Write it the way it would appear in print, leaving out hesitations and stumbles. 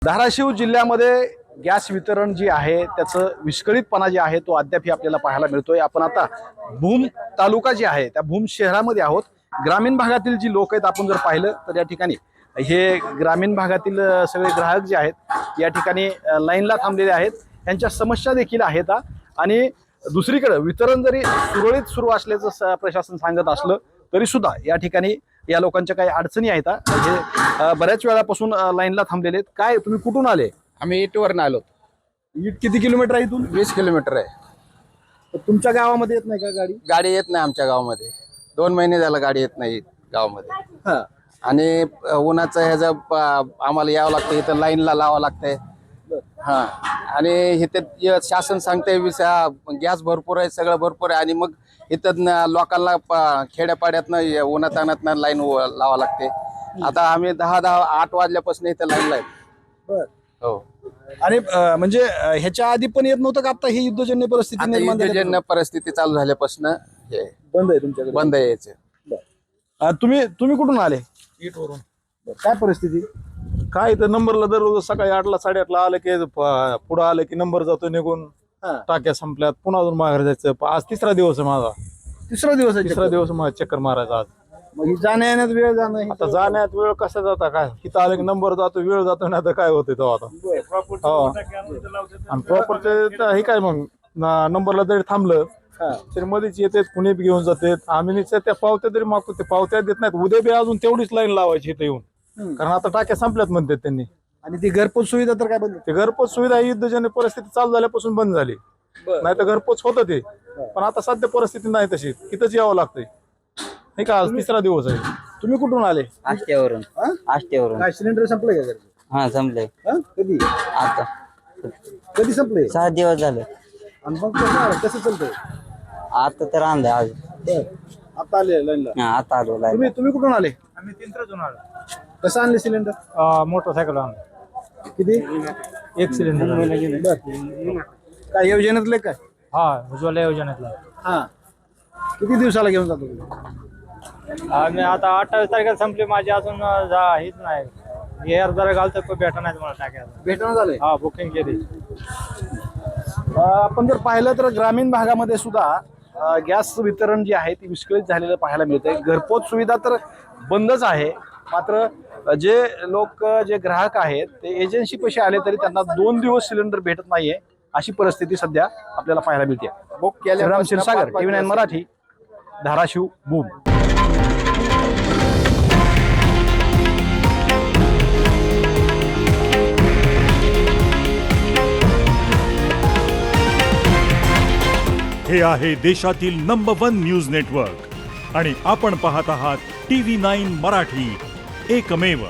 धाराशिव जिल्ह्यामध्ये गॅस वितरण जे आहे त्याचं विस्कळीतपणा जे आहे तो अद्यापही आपल्याला पाहायला मिळतोय। आपण आता भूम तालुका जे आहे त्या भूम शहरामध्ये आहोत। ग्रामीण भागातील जी लोक आहेत आपण जर पाहिलं तर या ठिकाणी हे ग्रामीण भागातील सगळे ग्राहक जे आहेत या ठिकाणी लाईनला थांबलेले आहेत। त्यांच्या समस्या देखील आहेत आणि दुसरीकडे वितरण जरी सुरळीत सुरू असल्याचं प्रशासन सांगत असलं तरी सुद्धा या ठिकाणी या लोकांच्या काही अडचणी आहेत। हे बऱ्याच वेळापासून लाईनला थांबलेले आहेत। काय तुम्ही कुठून आले? आम्ही इटवरनं आलो। इट किती किलोमीटर आहे इथून? 20 किलोमीटर आहे। तर तुमच्या गावामध्ये येत नाही का गाडी? गाडी येत नाही आमच्या गावामध्ये। 2 महिने झालं गाडी येत नाही गावामध्ये। आणि उन्हाचं ह्याचं आम्हाला यावं लागतं, इथं लाईनला लावावं लागतंय। हा आणि इथे शासन सांगते गॅस भरपूर आहे, सगळं भरपूर आहे आणि मग इथं लोकांना खेड्यापाड्यातनं उन्हातानातनं लाईन लावावं लागते। आता आम्ही 8 वाजल्यापासून इथं लाईनला आहे। हो। आणि म्हणजे ह्याच्या आधी पण येत नव्हतं का? आता ही युद्धजन्य परिस्थिती निर्माण युद्धजन्य परिस्थिती चालू झाल्यापासून हे बंद आहे तुमच्याकडे? बंद आहे यायचं। तुम्ही कुठून आले? इटवरून। काय परिस्थिती? काय तर नंबरला दररोज सकाळी 8ला 8:30ला आलं की पुढं आलं की नंबर जातो निघून, टाक्या संपल्यात, पुन्हा अजून माघार जायचं। आज 3रा दिवस आहे माझा। तिसरा दिवस आहे? 3रा दिवस माझा चक्कर मारायचा आज। मग ही जाण्या येण्यात वेळ जाणं, आता जाण्यात वेळ कसा जाता काय, इथं आलं की नंबर जातो, वेळ जातो ना, आता काय होतं तो आता। हो। आणि प्रॉपर्टी हे काय मग नंबरला जरी थांबलं तरी मध्येच येतात, कुणी बी घेऊन जातात। आम्ही त्या पावत्या तरी मागतो, ते पावत्या देत नाहीत। उद्या बी अजून तेवढीच लाईन लावायची इथं येऊन, कारण आता टाक्या संपल्यात म्हणतात त्यांनी। आणि ती घरपोच सुविधा तर काय बंद? ते घरपोच सुविधा युद्धजन्य परिस्थिती चालू झाल्यापासून बंद झाली, नाही तर घरपोच होतं ते। पण आता सध्या परिस्थिती नाही तशी, इथंच यावं लागतंय। हे का आज 3रा दिवस आहे। तुम्ही कुठून आले? आष्ट्यावरून। आष्ट्यावरून। काय सिलेंडर संपले का घरचे? हा संपले। कधी? आता कधी संपले? 6 दिवस झाले। आणि मग कसं चालतंय? आता तर आणलं आज। आता आले लाईनला? हा आता आलो लाईन। तुम्ही कुठून आले? आम्ही 3रातून आलो। कसं आणले सिलेंडर? मोटरसायकल आणलं। किती? 1 सिलेंडर। काय योजनेतले काय? हा उज्ज्वला योजनेतला। हा किती दिवसाला घेऊन जातो तुम्ही? आम्ही आता 28 तारखेला संपली माझी, अजून हेच नाही। एअर जरा घालतो पण भेटा नाही मला टाक्याला। भेटणं झालंय? हा बुकिंग केली। आपण जर पाहिलं तर ग्रामीण भागामध्ये सुद्धा गॅस वितरण जे आहे ती विस्कळीत झालेलं पाहायला मिळतंय। घरपोच सुविधा तर बंदच आहे, मात्र जे लोक जे ग्राहक आहेत ते एजन्सी पैसे आले तरी त्यांना 2 दिवस सिलेंडर भेटत नाहीये, अशी परिस्थिती सध्या आपल्याला पाहायला मिळते। श्रीराम क्षीरसागर, TV9 मराठी, धाराशिव, भूम। हे आहे देशातील नंबर 1 न्यूज नेटवर्क आणि आपण पाहत आहात TV9 मराठी, एकमेव।